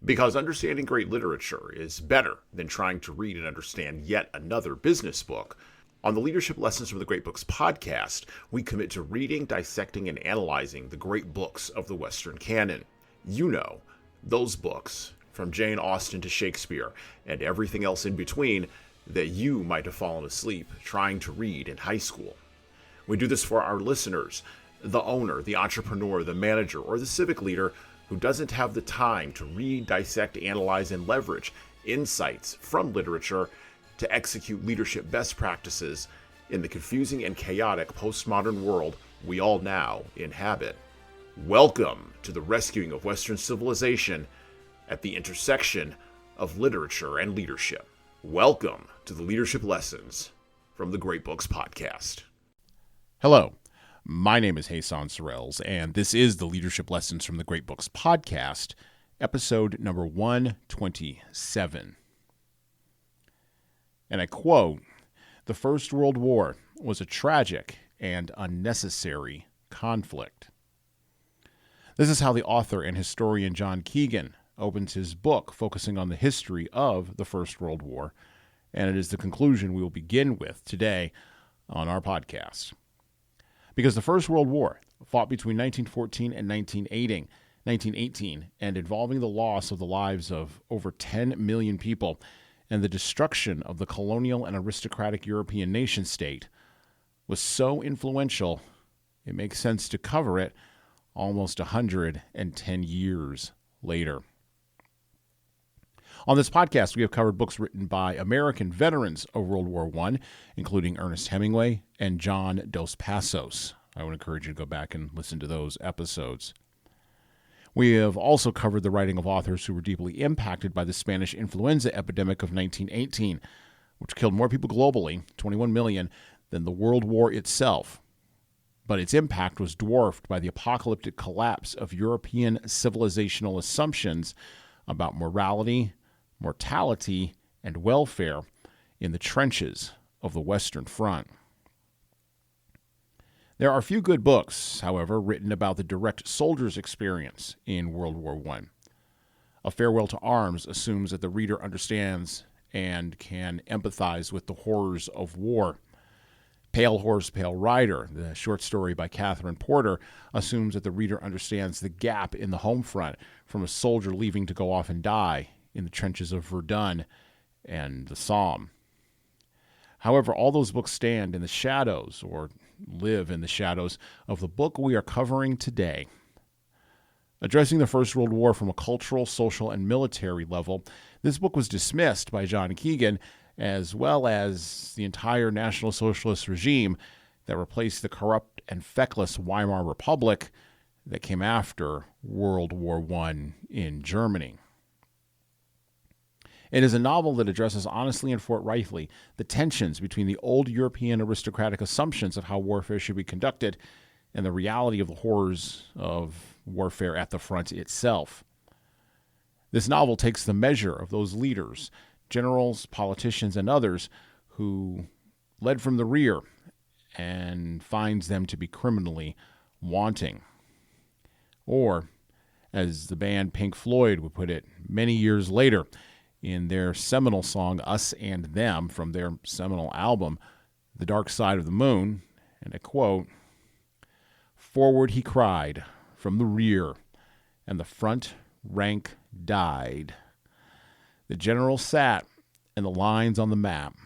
Because understanding great literature is better than trying to read and understand yet another business book. On the Leadership Lessons from the Great Books podcast, we commit to reading, dissecting, and analyzing the great books of the Western canon. You know, those books, from Jane Austen to Shakespeare, and everything else in between, that you might have fallen asleep trying to read in high school. We do this for our listeners, the owner, the entrepreneur, the manager, or the civic leader who doesn't have the time to read, dissect, analyze, and leverage insights from literature to execute leadership best practices in the confusing and chaotic postmodern world we all now inhabit. Welcome to the rescuing of Western civilization at the intersection of literature and leadership. Welcome to the Leadership Lessons from the Great Books podcast. Hello, my name is Hasan Sorrells, and this is the Leadership Lessons from the Great Books podcast, episode number 127. And I quote, "The First World War was a tragic and unnecessary conflict." This is how the author and historian John Keegan opens his book focusing on the history of the First World War, and it is the conclusion we will begin with today on our podcast. Because the First World War, fought between 1914 and 1918, and involving the loss of the lives of over 10 million people and the destruction of the colonial and aristocratic European nation-state, was so influential, it makes sense to cover it almost 110 years later. On this podcast, we have covered books written by American veterans of World War I, including Ernest Hemingway and John Dos Passos. I would encourage you to go back and listen to those episodes. We have also covered the writing of authors who were deeply impacted by the Spanish influenza epidemic of 1918, which killed more people globally, 21 million, than the World War itself. But its impact was dwarfed by the apocalyptic collapse of European civilizational assumptions about morality, mortality, and welfare in the trenches of the Western Front. There are few good books, however, written about the direct soldier's experience in World War I. A Farewell to Arms assumes that the reader understands and can empathize with the horrors of war. Pale Horse, Pale Rider, the short story by Catherine Porter, assumes that the reader understands the gap in the home front from a soldier leaving to go off and die in the trenches of Verdun and the Somme. However, all those books stand in the shadows, or live in the shadows, of the book we are covering today. Addressing the First World War from a cultural, social, and military level, this book was dismissed by John Keegan, as well as the entire National Socialist regime that replaced the corrupt and feckless Weimar Republic that came after World War I in Germany. It is a novel that addresses honestly and forthrightly the tensions between the old European aristocratic assumptions of how warfare should be conducted and the reality of the horrors of warfare at the front itself. This novel takes the measure of those leaders, generals, politicians, and others who led from the rear and finds them to be criminally wanting. Or, as the band Pink Floyd would put it many years later in their seminal song Us and Them from their seminal album The Dark Side of the Moon, and I quote, "Forward he cried from the rear, and the front rank died. The general sat, and the lines on the map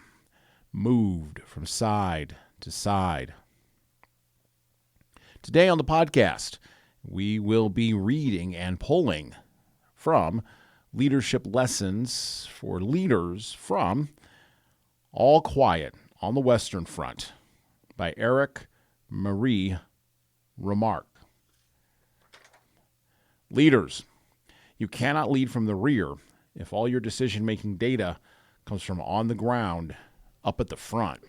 moved from side to side." Today on the podcast, we will be reading and pulling from Leadership Lessons for Leaders from All Quiet on the Western Front by Erich Marie Remarque. Leaders, you cannot lead from the rear if all your decision-making data comes from on the ground up at the front.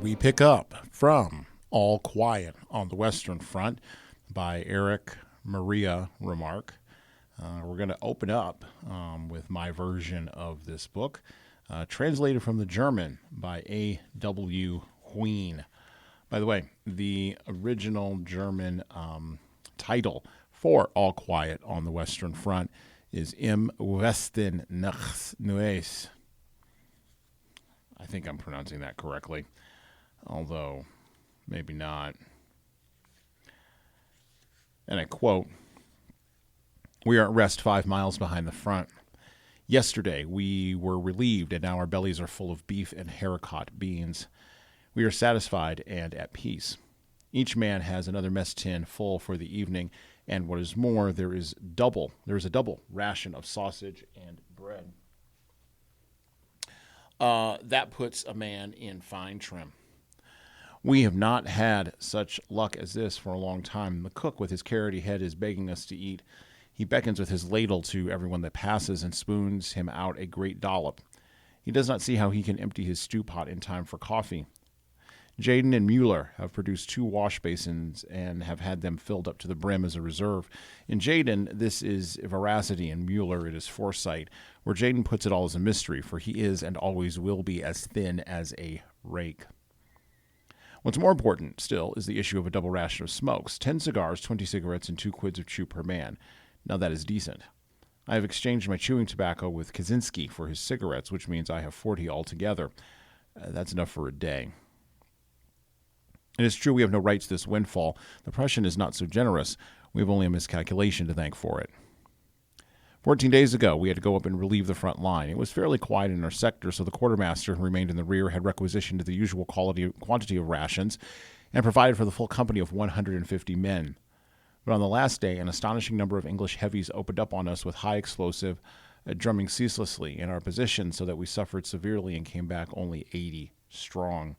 And we pick up from All Quiet on the Western Front by Erich Maria Remarque. We're going to open up with my version of this book, translated from the German by A.W. Huyn. By the way, the original German title for All Quiet on the Western Front is Im Westen nichts Neues. I think I'm pronouncing that correctly, although maybe not. And I quote, "We are at rest 5 miles behind the front. Yesterday we were relieved, and now our bellies are full of beef and haricot beans. We are satisfied and at peace. Each man has another mess tin full for the evening, and what is more, there is a double ration of sausage and bread." That puts a man in fine trim. We have not had such luck as this for a long time. The cook with his carroty head is begging us to eat. He beckons with his ladle to everyone that passes and spoons him out a great dollop. He does not see how he can empty his stew pot in time for coffee. Jaden and Mueller have produced 2 wash basins and have had them filled up to the brim as a reserve. In Jaden, this is veracity. In Mueller, it is foresight. Where Jaden puts it all is a mystery, for he is and always will be as thin as a rake. What's more important still is the issue of a double ration of smokes, 10 cigars, 20 cigarettes, and 2 quids of chew per man. Now that is decent. I have exchanged my chewing tobacco with Kaczynski for his cigarettes, which means I have 40 altogether. That's enough for a day. It is true we have no right to this windfall. The Prussian is not so generous. We have only a miscalculation to thank for it. 14 days ago, we had to go up and relieve the front line. It was fairly quiet in our sector, so the quartermaster, who remained in the rear, had requisitioned the usual quantity of rations and provided for the full company of 150 men. But on the last day, an astonishing number of English heavies opened up on us with high explosive, drumming ceaselessly in our position, so that we suffered severely and came back only 80 strong.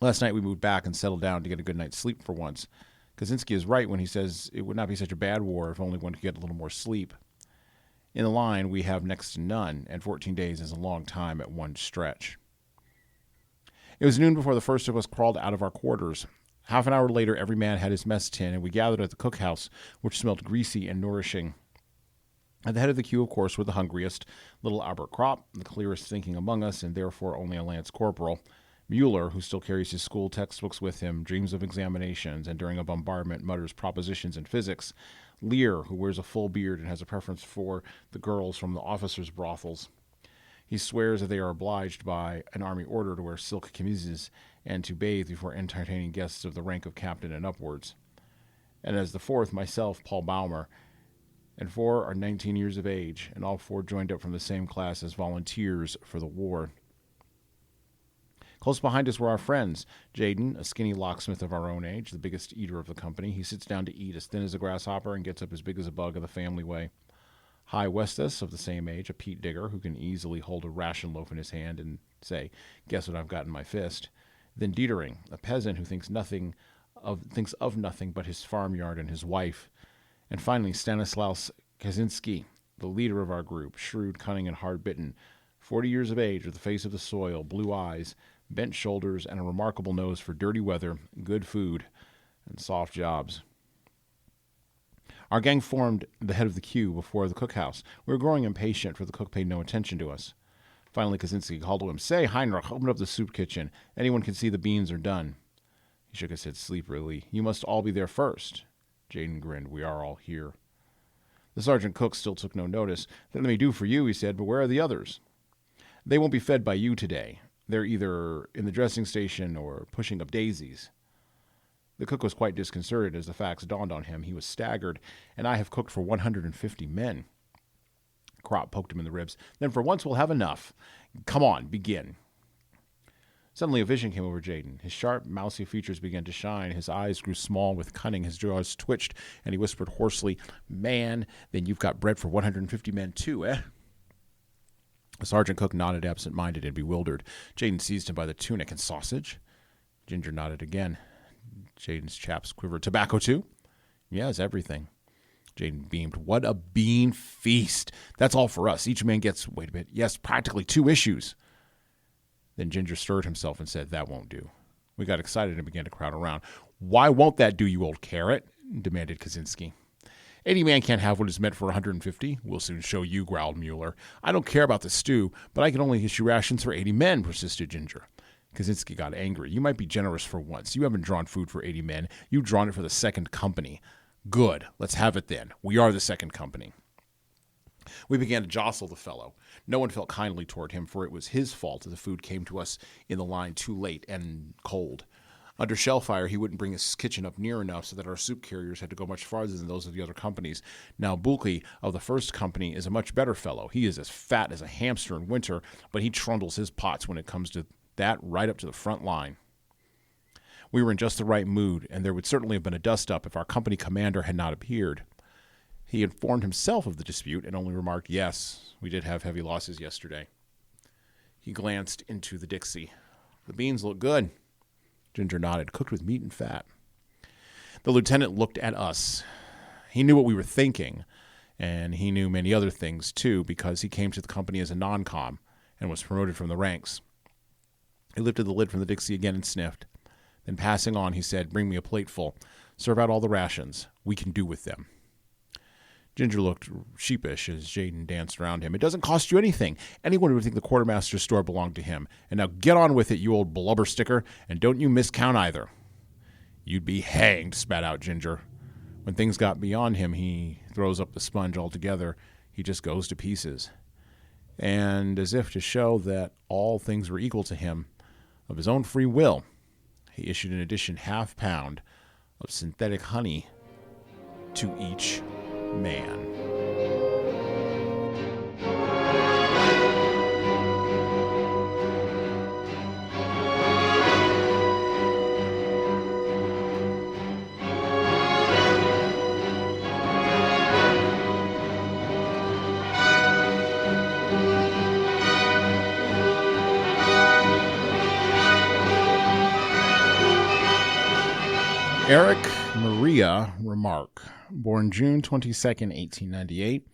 Last night we moved back and settled down to get a good night's sleep for once. Kaczynski is right when he says it would not be such a bad war if only one could get a little more sleep. In the line, we have next to none, and 14 days is a long time at one stretch. It was noon before the first of us crawled out of our quarters. Half an hour later, every man had his mess tin, and we gathered at the cookhouse, which smelled greasy and nourishing. At the head of the queue, of course, were the hungriest, little Albert Kropp, the clearest thinking among us, and therefore only a lance corporal. Mueller, who still carries his school textbooks with him, dreams of examinations, and during a bombardment mutters propositions in physics. Lear, who wears a full beard and has a preference for the girls from the officers' brothels. He swears that they are obliged by an army order to wear silk chemises and to bathe before entertaining guests of the rank of captain and upwards. And as the fourth, myself, Paul Baumer, and 4 are 19 years of age, and all 4 joined up from the same class as volunteers for the war. Close behind us were our friends. Jaden, a skinny locksmith of our own age, the biggest eater of the company. He sits down to eat as thin as a grasshopper and gets up as big as a bug of the family way. High Westus, of the same age, a peat digger who can easily hold a ration loaf in his hand and say, "Guess what I've got in my fist." Then Dietering, a peasant who thinks of nothing but his farmyard and his wife. And finally, Stanislaus Kaczynski, the leader of our group, shrewd, cunning, and hard-bitten, 40 years of age, with the face of the soil, blue eyes, bent shoulders, and a remarkable nose for dirty weather, good food, and soft jobs. Our gang formed the head of the queue before the cookhouse. We were growing impatient, for the cook paid no attention to us. Finally, Kaczynski called to him, "Say, Heinrich, open up the soup kitchen. Anyone can see the beans are done." He shook his head sleepily. "You must all be there first." Jaden grinned. "We are all here." The sergeant cook still took no notice. "That may do for you," he said, "but where are the others?" "They won't be fed by you today. They're either in the dressing station or pushing up daisies." The cook was quite disconcerted as the facts dawned on him. He was staggered. "And I have cooked for 150 men. Kropp poked him in the ribs. "Then for once we'll have enough. Come on, begin." Suddenly a vision came over Jaden. His sharp, mousy features began to shine. His eyes grew small with cunning. His jaws twitched, and he whispered hoarsely, "Man, then you've got bread for 150 men too, eh?" The sergeant cook nodded absent-minded and bewildered. Jaden seized him by the tunic. "And sausage?" Ginger nodded again. Jaden's chaps quivered. "Tobacco too?" "Yes, everything." Jaden beamed. "What a bean feast! That's all for us. Each man gets, wait a bit, yes, practically 2 issues." Then Ginger stirred himself and said, "That won't do." We got excited and began to crowd around. "Why won't that do, you old carrot?" demanded Kaczynski. "80 man can't have what is meant for 150. We'll soon show you," growled Mueller. "I don't care about the stew, but I can only issue rations for 80 men, persisted Ginger. Kaczynski got angry. "You might be generous for once. You haven't drawn food for 80 men. You've drawn it for the second company." "Good. Let's have it then. We are the second company." We began to jostle the fellow. No one felt kindly toward him, for it was his fault that the food came to us in the line too late and cold. Under shell fire, he wouldn't bring his kitchen up near enough so that our soup carriers had to go much farther than those of the other companies. Now, Bulky of the first company is a much better fellow. He is as fat as a hamster in winter, but he trundles his pots when it comes to that right up to the front line. We were in just the right mood, and there would certainly have been a dust-up if our company commander had not appeared. He informed himself of the dispute and only remarked, "Yes, we did have heavy losses yesterday." He glanced into the Dixie. "The beans look good." Ginger nodded. "Cooked with meat and fat." The lieutenant looked at us. He knew what we were thinking, and he knew many other things, too, because he came to the company as a non-com and was promoted from the ranks. He lifted the lid from the Dixie again and sniffed. Then passing on, he said, "Bring me a plateful. Serve out all the rations. We can do with them." Ginger looked sheepish as Jaden danced around him. "It doesn't cost you anything. Anyone would think the quartermaster's store belonged to him. And now get on with it, you old blubber sticker, and don't you miscount either." "You'd be hanged," spat out Ginger. When things got beyond him, he throws up the sponge altogether. He just goes to pieces. And as if to show that all things were equal to him, of his own free will, he issued an addition half-pound of synthetic honey to each man. Erich Maria Remarque, born June 22nd, 1898,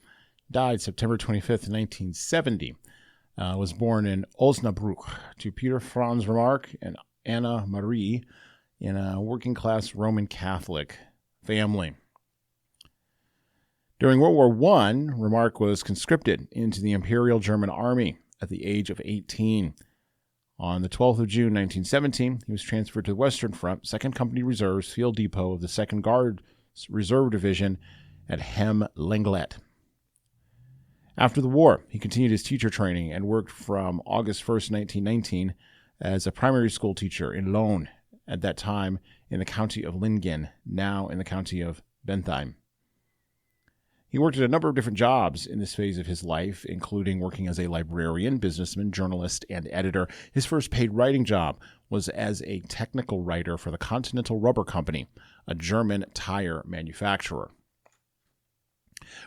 died September 25th, 1970, was born in Osnabrück to Peter Franz Remarque and Anna Marie in a working-class Roman Catholic family. During World War I, Remarque was conscripted into the Imperial German Army at the age of 18. On the 12th of June, 1917, he was transferred to the Western Front, 2nd Company Reserves Field Depot of the 2nd Guards Reserve Division at Hem-Lenglet. After the war, he continued his teacher training and worked from August 1st, 1919, as a primary school teacher in Lohn, at that time in the county of Lingen, now in the county of Bentheim. He worked at a number of different jobs in this phase of his life, including working as a librarian, businessman, journalist, and editor. His first paid writing job was as a technical writer for the Continental Rubber Company, a German tire manufacturer.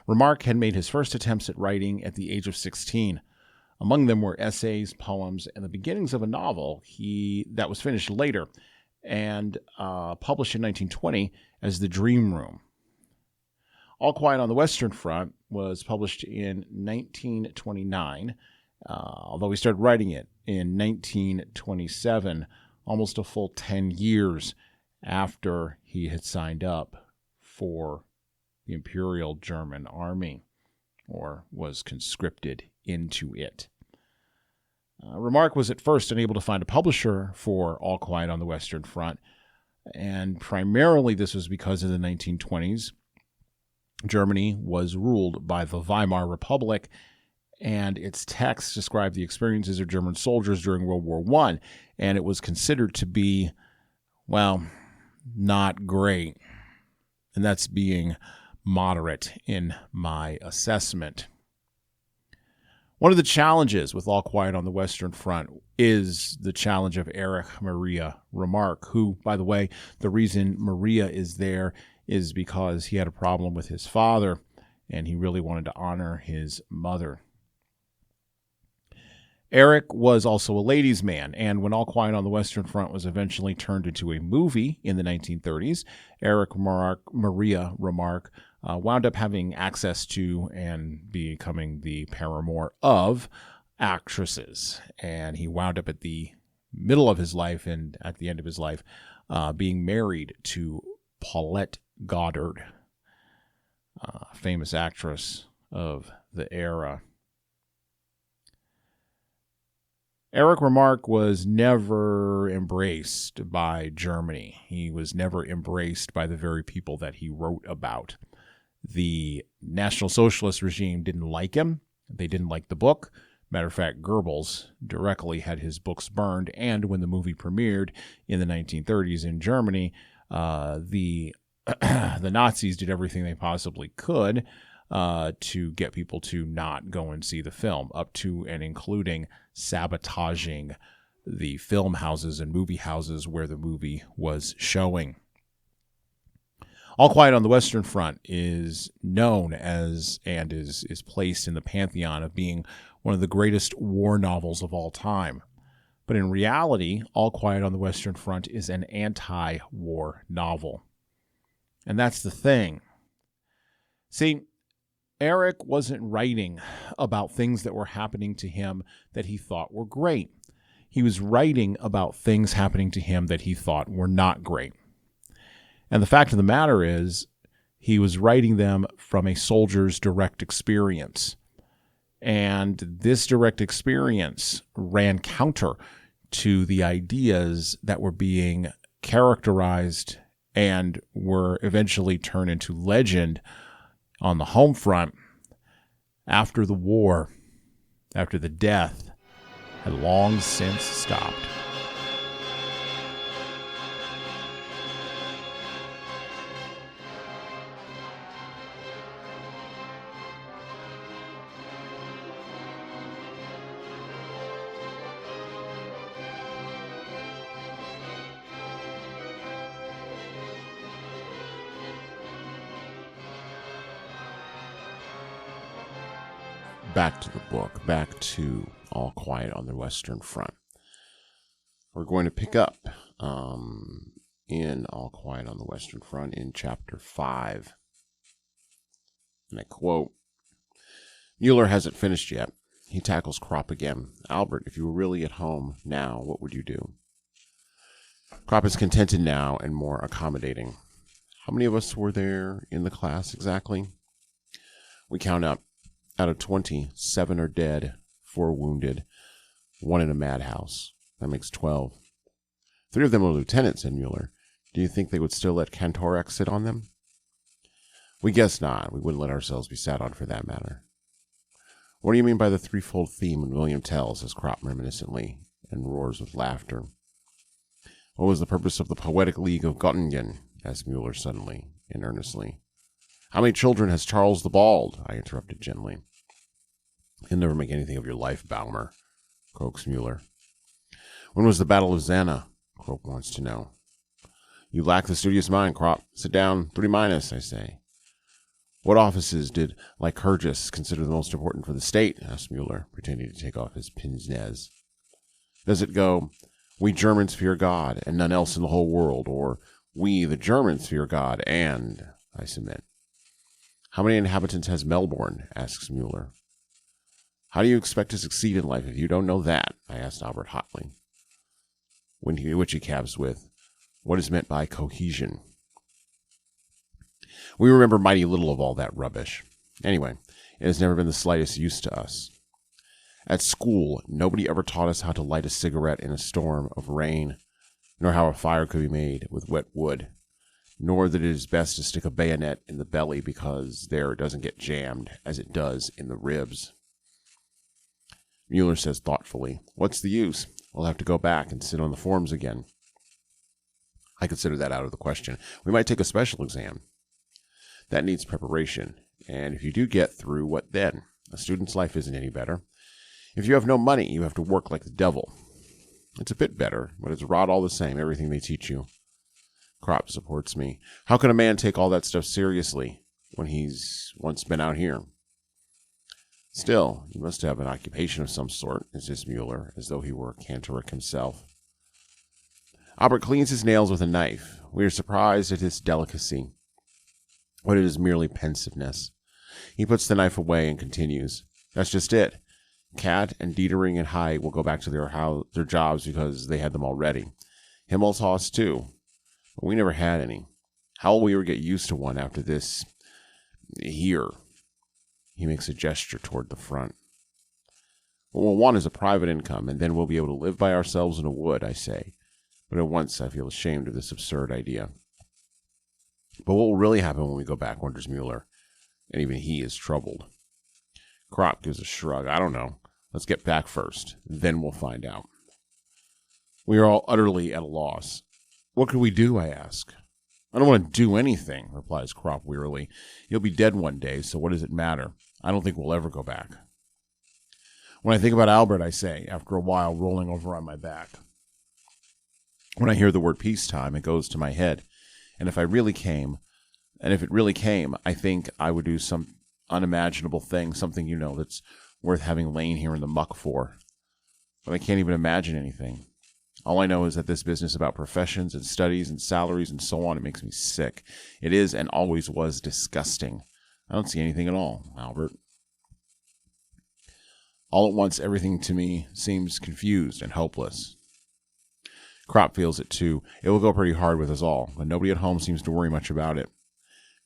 Remarque had made his first attempts at writing at the age of 16. Among them were essays, poems, and the beginnings of a novel that was finished later and published in 1920 as The Dream Room. All Quiet on the Western Front was published in 1929, although he started writing it in 1927, almost a full 10 years after he had signed up for the Imperial German Army, or was conscripted into it. Remarque was at first unable to find a publisher for All Quiet on the Western Front, and primarily this was because in the 1920s, Germany was ruled by the Weimar Republic, and its texts described the experiences of German soldiers during World War I, and it was considered to be, well, not great. And that's being moderate in my assessment. One of the challenges with All Quiet on the Western Front is the challenge of Erich Maria Remarque, who, by the way, the reason Maria is there is because he had a problem with his father, and he really wanted to honor his mother. Erich was also a ladies' man, and when All Quiet on the Western Front was eventually turned into a movie in the 1930s, Erich Maria Remarque wound up having access to and becoming the paramour of actresses. And he wound up at the middle of his life and at the end of his life being married to Paulette Goddard, famous actress of the era. Erich Remarque was never embraced by Germany. He was never embraced by the very people that he wrote about. The National Socialist regime didn't like him. They didn't like the book. Matter of fact, Goebbels directly had his books burned, and when the movie premiered in the 1930s in Germany, the Nazis did everything they possibly could to get people to not go and see the film, up to and including sabotaging the film houses and movie houses where the movie was showing. All Quiet on the Western Front is known as and is placed in the pantheon of being one of the greatest war novels of all time. But in reality, All Quiet on the Western Front is an anti-war novel. And that's the thing. See, Erich wasn't writing about things that were happening to him that he thought were great. He was writing about things happening to him that he thought were not great. And the fact of the matter is, he was writing them from a soldier's direct experience. And this direct experience ran counter to the ideas that were being characterized and were eventually turned into legend on the home front after the war, after the death had long since stopped. Back to the book, back to All Quiet on the Western Front. We're going to pick up in All Quiet on the Western Front in chapter 5. And I quote, Mueller hasn't finished yet. He tackles Kropp again. Albert, if you were really at home now, what would you do? Kropp is contented now and more accommodating. How many of us were there in the class exactly? We count up. Out of 20, 7 are dead, 4 wounded, 1 in a madhouse. That makes 12. 3 of them are lieutenants, said Mueller. Do you think they would still let Kantorek sit on them? We guess not. We wouldn't let ourselves be sat on for that matter. What do you mean by the threefold theme when William tells, says Kropp reminiscently, and roars with laughter. What was the purpose of the Poetic League of Göttingen? Asked Mueller suddenly and earnestly. How many children has Charles the Bald? I interrupted gently. You'll never make anything of your life, Baumer, croaks Mueller. When was the Battle of Zana? Kropp wants to know. You lack the studious mind, Kropp. Sit down, 3 minus, I say. What offices did Lycurgus consider the most important for the state? Asked Mueller, pretending to take off his pince nez. Does it go, we Germans fear God, and none else in the whole world, or we, the Germans, fear God, and, I submit. How many inhabitants has Melbourne? Asks Mueller. How do you expect to succeed in life if you don't know that? I asked Albert hotly. Which he caps with, what is meant by cohesion? We remember mighty little of all that rubbish. Anyway, it has never been the slightest use to us. At school, nobody ever taught us how to light a cigarette in a storm of rain, nor how a fire could be made with wet wood, nor that it is best to stick a bayonet in the belly because there it doesn't get jammed as it does in the ribs. Mueller says thoughtfully, what's the use? We'll have to go back and sit on the forms again. I consider that out of the question. We might take a special exam. That needs preparation, and if you do get through, what then? A student's life isn't any better. If you have no money, you have to work like the devil. It's a bit better, but it's rot all the same, everything they teach you. Kropp supports me. How can a man take all that stuff seriously when he's once been out here? Still, you must have an occupation of some sort, insists Mueller, as though he were Kantorek himself. Albert cleans his nails with a knife. We are surprised at his delicacy, but it is merely pensiveness. He puts the knife away and continues. That's just it. Kat and Dietering and Height will go back to their jobs because they had them already. Himmeltoss too, but we never had any. How will we ever get used to one after this? Here, he makes a gesture toward the front. What we'll want is a private income, and then we'll be able to live by ourselves in a wood, I say. But at once I feel ashamed of this absurd idea. But what will really happen when we go back, wonders Mueller, and even he is troubled. Kropp gives a shrug. I don't know. Let's get back first. Then we'll find out. We are all utterly at a loss. What could we do, I ask. I don't want to do anything, replies Kropp wearily. You'll be dead one day, so what does it matter? I don't think we'll ever go back. When I think about Albert, I say, after a while rolling over on my back. When I hear the word peacetime, it goes to my head. And if it really came, I think I would do some unimaginable thing, something, that's worth having lain here in the muck for. But I can't even imagine anything. All I know is that this business about professions and studies and salaries and so on, it makes me sick. It is and always was disgusting. I don't see anything at all, Albert. All at once, everything to me seems confused and hopeless. Kropp feels it too. It will go pretty hard with us all, but nobody at home seems to worry much about it.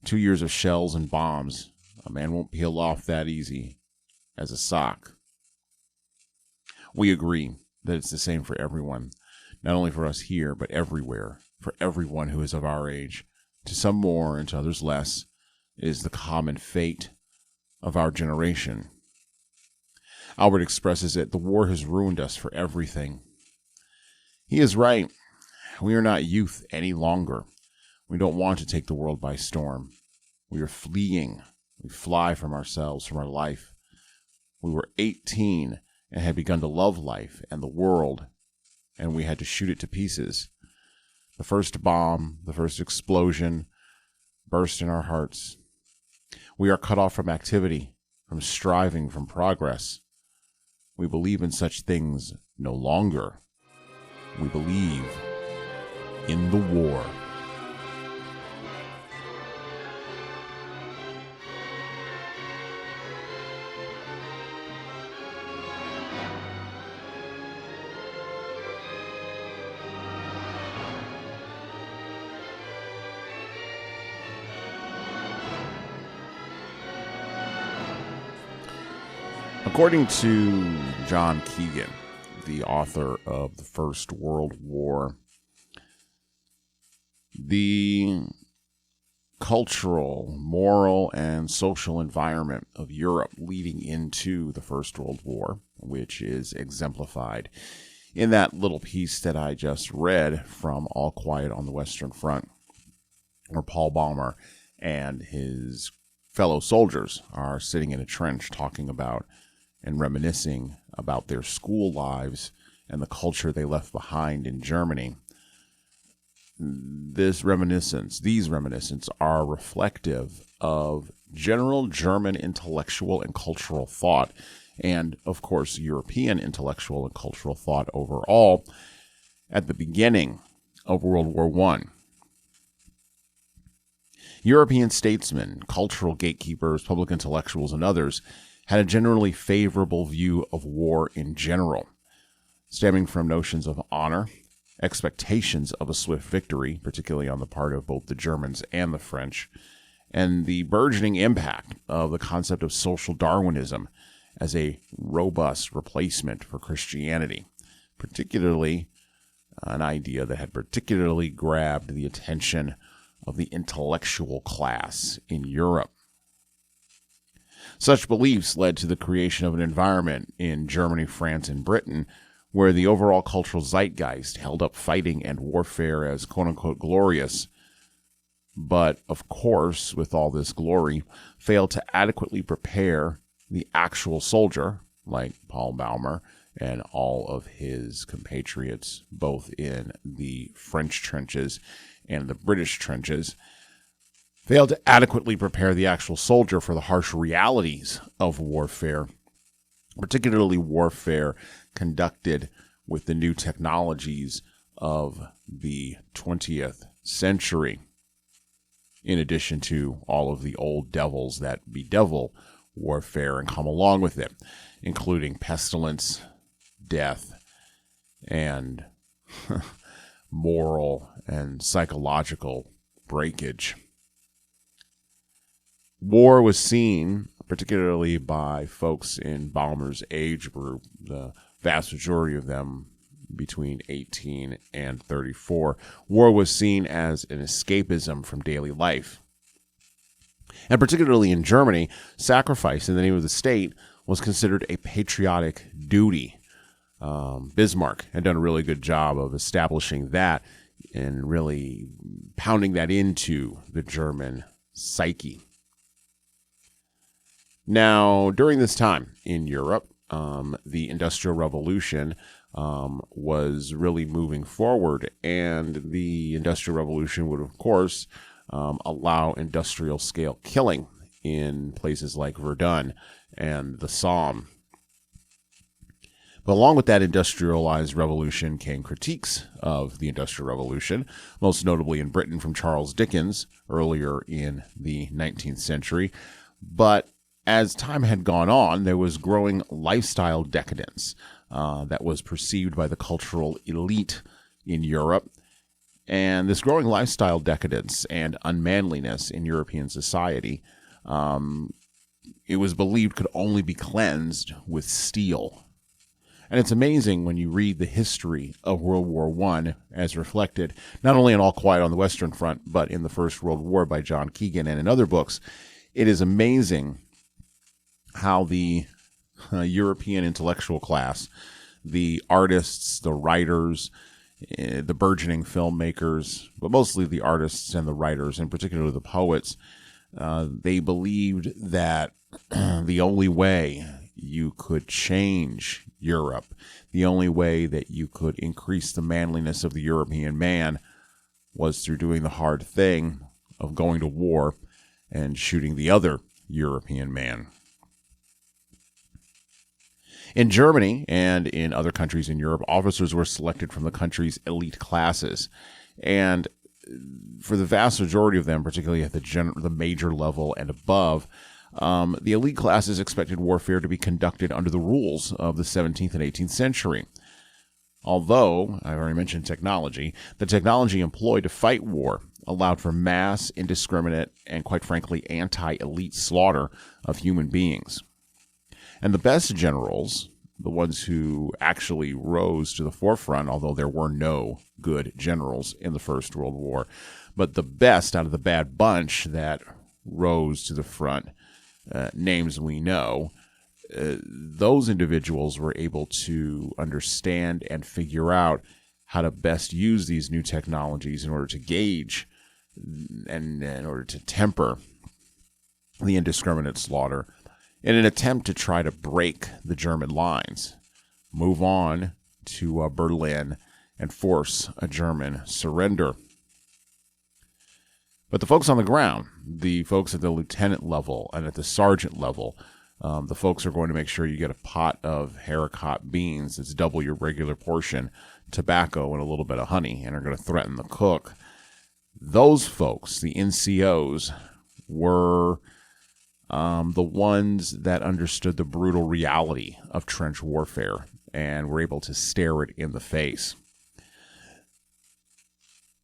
2 years of shells and bombs. A man won't peel off that easy as a sock. We agree that it's the same for everyone, not only for us here, but everywhere, for everyone who is of our age. To some more and to others less, it is the common fate of our generation. Albert expresses it. The war has ruined us for everything. He is right. We are not youth any longer. We don't want to take the world by storm. We are fleeing. We fly from ourselves, from our life. We were 18 and had begun to love life and the world, and we had to shoot it to pieces. The first bomb, the first explosion, burst in our hearts. We are cut off from activity, from striving, from progress. We believe in such things no longer. We believe in the war. According to John Keegan, the author of the First World War, the cultural, moral, and social environment of Europe leading into the First World War, which is exemplified in that little piece that I just read from All Quiet on the Western Front, where Paul Baumer and his fellow soldiers are sitting in a trench talking about and reminiscing about their school lives and the culture they left behind in Germany. These reminiscences are reflective of general German intellectual and cultural thought, and of course European intellectual and cultural thought overall at the beginning of World War I. European statesmen, cultural gatekeepers, public intellectuals, and others had a generally favorable view of war in general, stemming from notions of honor, expectations of a swift victory, particularly on the part of both the Germans and the French, and the burgeoning impact of the concept of social Darwinism as a robust replacement for Christianity, particularly an idea that had particularly grabbed the attention of the intellectual class in Europe. Such beliefs led to the creation of an environment in Germany, France, and Britain where the overall cultural zeitgeist held up fighting and warfare as quote-unquote glorious, but, of course, with all this glory, failed to adequately prepare the actual soldier, like Paul Baumer and all of his compatriots, both in the French trenches and the British trenches, failed to adequately prepare the actual soldier for the harsh realities of warfare, particularly warfare conducted with the new technologies of the 20th century, in addition to all of the old devils that bedevil warfare and come along with it, including pestilence, death, and moral and psychological breakage. War was seen, particularly by folks in Baumer's age group, the vast majority of them between 18 and 34. War was seen as an escapism from daily life. And particularly in Germany, sacrifice in the name of the state was considered a patriotic duty. Bismarck had done a really good job of establishing that and really pounding that into the German psyche. Now, during this time in Europe, the Industrial Revolution was really moving forward, and the Industrial Revolution would, of course, allow industrial-scale killing in places like Verdun and the Somme. But along with that industrialized revolution came critiques of the Industrial Revolution, most notably in Britain from Charles Dickens earlier in the 19th century. But as time had gone on, there was growing lifestyle decadence that was perceived by the cultural elite in Europe. And this growing lifestyle decadence and unmanliness in European society, it was believed could only be cleansed with steel. And it's amazing when you read the history of World War I as reflected, not only in All Quiet on the Western Front, but in the First World War by John Keegan and in other books. It is amazing how the European intellectual class, the artists, the writers, the burgeoning filmmakers, but mostly the artists and the writers, and particularly the poets, they believed that the only way you could change Europe, the only way that you could increase the manliness of the European man was through doing the hard thing of going to war and shooting the other European man. In Germany and in other countries in Europe, officers were selected from the country's elite classes. And for the vast majority of them, particularly at the major level and above, the elite classes expected warfare to be conducted under the rules of the 17th and 18th century. Although, I've already mentioned technology, the technology employed to fight war allowed for mass, indiscriminate, and quite frankly, anti-elite slaughter of human beings. And the best generals, the ones who actually rose to the forefront, although there were no good generals in the First World War, but the best out of the bad bunch that rose to the front, names we know, those individuals were able to understand and figure out how to best use these new technologies in order to gauge and in order to temper the indiscriminate slaughter in an attempt to try to break the German lines, move on to Berlin, and force a German surrender. But the folks on the ground, the folks at the lieutenant level and at the sergeant level, the folks are going to make sure you get a pot of haricot beans that's double your regular portion, tobacco, and a little bit of honey, and are going to threaten the cook. Those folks, the NCOs, were the ones that understood the brutal reality of trench warfare and were able to stare it in the face.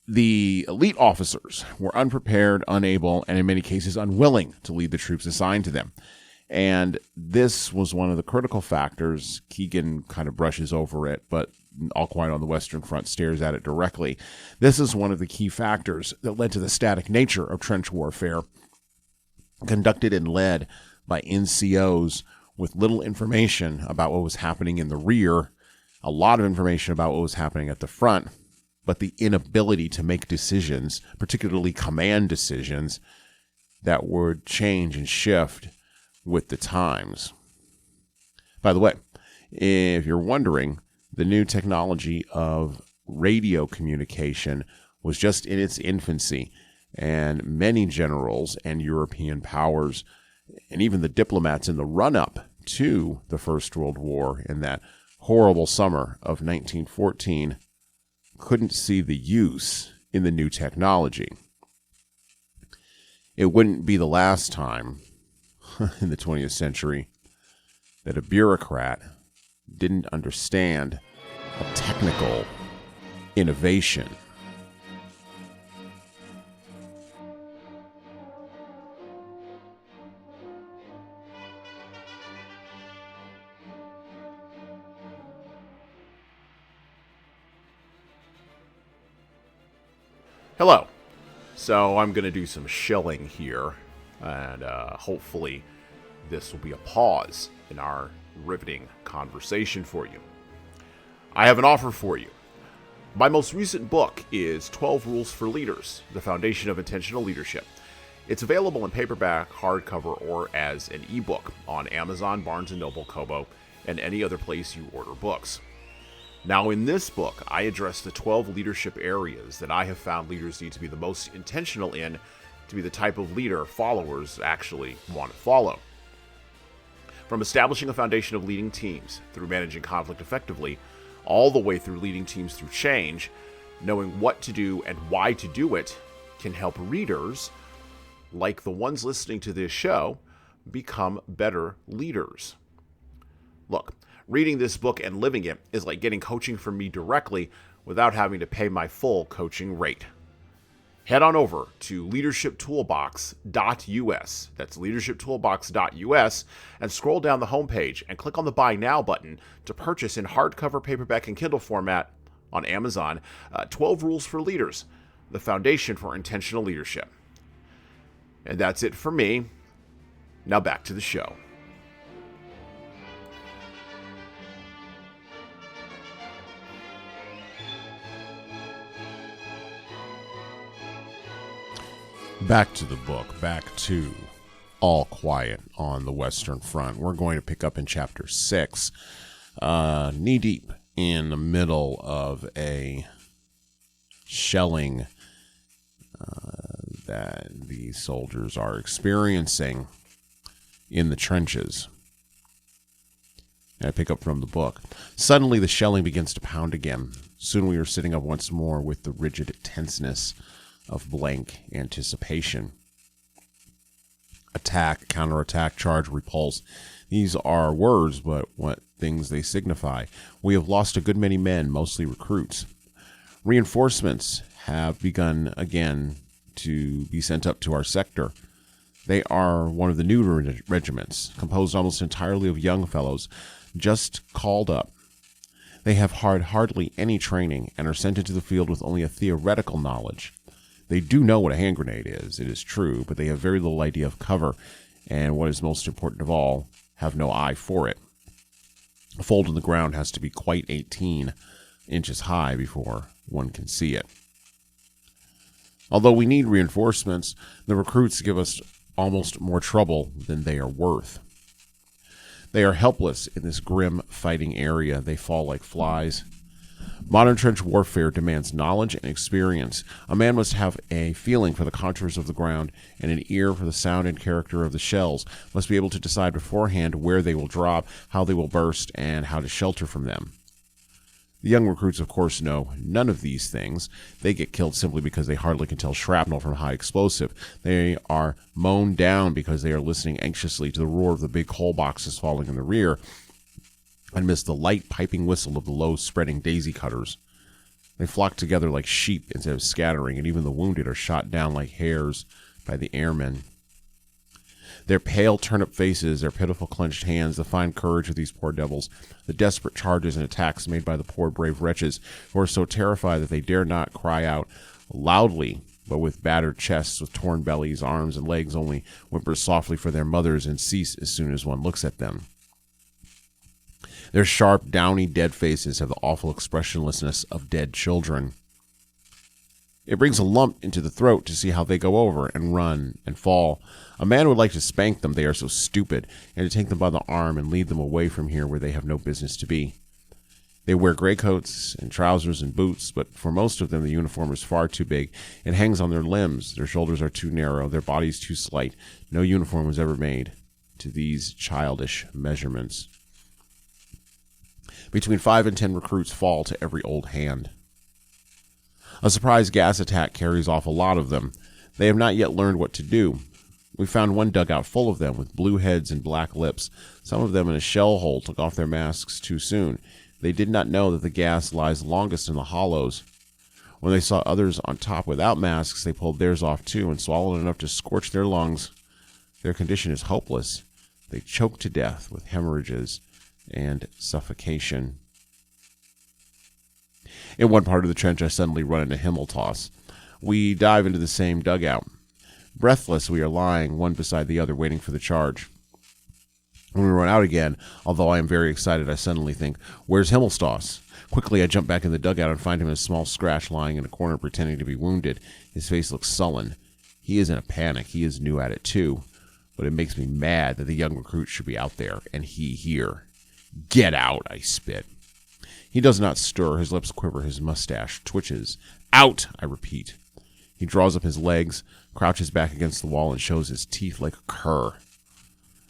The elite officers were unprepared, unable, and in many cases unwilling to lead the troops assigned to them. And this was one of the critical factors. Keegan kind of brushes over it, but All Quiet on the Western Front stares at it directly. This is one of the key factors that led to the static nature of trench warfare, conducted and led by NCOs with little information about what was happening in the rear, a lot of information about what was happening at the front, but the inability to make decisions, particularly command decisions, that would change and shift with the times. By the way, if you're wondering, the new technology of radio communication was just in its infancy, and many generals and European powers, and even the diplomats in the run-up to the First World War in that horrible summer of 1914, couldn't see the use in the new technology. It wouldn't be the last time in the 20th century that a bureaucrat didn't understand a technical innovation. Hello. So I'm going to do some shilling here, and hopefully this will be a pause in our riveting conversation for you. I have an offer for you. My most recent book is 12 Rules for Leaders, The Foundation of Intentional Leadership. It's available in paperback, hardcover, or as an ebook on Amazon, Barnes & Noble, Kobo, and any other place you order books. Now, in this book, I address the 12 leadership areas that I have found leaders need to be the most intentional in to be the type of leader followers actually want to follow. From establishing a foundation of leading teams through managing conflict effectively, all the way through leading teams through change, knowing what to do and why to do it can help readers, like the ones listening to this show, become better leaders. Look, reading this book and living it is like getting coaching from me directly without having to pay my full coaching rate. Head on over to leadershiptoolbox.us, that's leadershiptoolbox.us, and scroll down the homepage and click on the Buy Now button to purchase in hardcover, paperback, and Kindle format on Amazon 12 Rules for Leaders, the foundation for intentional leadership. And that's it for me. Now back to the show. Back to the book, back to All Quiet on the Western Front. We're going to pick up in chapter 6, knee-deep in the middle of a shelling that the soldiers are experiencing in the trenches. And I pick up from the book. Suddenly the shelling begins to pound again. Soon we are sitting up once more with the rigid tenseness of blank anticipation. Attack, counterattack, charge, repulse. These are words, but what things they signify. We have lost a good many men, mostly recruits. Reinforcements have begun again to be sent up to our sector. They are one of the new regiments, composed almost entirely of young fellows, just called up. They have had hardly any training and are sent into the field with only a theoretical knowledge. They do know what a hand grenade is, it is true, but they have very little idea of cover, and what is most important of all, have no eye for it. A fold in the ground has to be quite 18 inches high before one can see it. Although we need reinforcements, the recruits give us almost more trouble than they are worth. They are helpless in this grim fighting area. They fall like flies. Modern trench warfare demands knowledge and experience. A man must have a feeling for the contours of the ground and an ear for the sound and character of the shells, must be able to decide beforehand where they will drop, how they will burst, and how to shelter from them. The young recruits, of course, know none of these things. They get killed simply because they hardly can tell shrapnel from high explosive. They are mown down because they are listening anxiously to the roar of the big coal boxes falling in the rear, and miss the light piping whistle of the low spreading daisy cutters. They flock together like sheep instead of scattering, and even the wounded are shot down like hares by the airmen. Their pale turnip faces, their pitiful clenched hands, the fine courage of these poor devils, the desperate charges and attacks made by the poor brave wretches who are so terrified that they dare not cry out loudly, but with battered chests, with torn bellies, arms, and legs only whimper softly for their mothers and cease as soon as one looks at them. Their sharp, downy, dead faces have the awful expressionlessness of dead children. It brings a lump into the throat to see how they go over and run and fall. A man would like to spank them, they are so stupid, and to take them by the arm and lead them away from here where they have no business to be. They wear gray coats and trousers and boots, but for most of them the uniform is far too big. It hangs on their limbs, their shoulders are too narrow, their bodies too slight. No uniform was ever made to these childish measurements. Between 5 and 10 recruits fall to every old hand. A surprise gas attack carries off a lot of them. They have not yet learned what to do. We found one dugout full of them with blue heads and black lips. Some of them in a shell hole took off their masks too soon. They did not know that the gas lies longest in the hollows. When they saw others on top without masks, they pulled theirs off too and swallowed enough to scorch their lungs. Their condition is hopeless. They choke to death with hemorrhages and suffocation. In one part of the trench, I suddenly run into Himmeltoss. We dive into the same dugout. Breathless, we are lying, one beside the other, waiting for the charge. When we run out again, although I am very excited, I suddenly think, where's Himmelstoss? Quickly, I jump back in the dugout and find him in a small scratch lying in a corner pretending to be wounded. His face looks sullen. He is in a panic. He is new at it, too. But it makes me mad that the young recruit should be out there, and he here. Get out, I spit. He does not stir. His lips quiver. His mustache twitches. Out, I repeat. He draws up his legs, crouches back against the wall, and shows his teeth like a cur.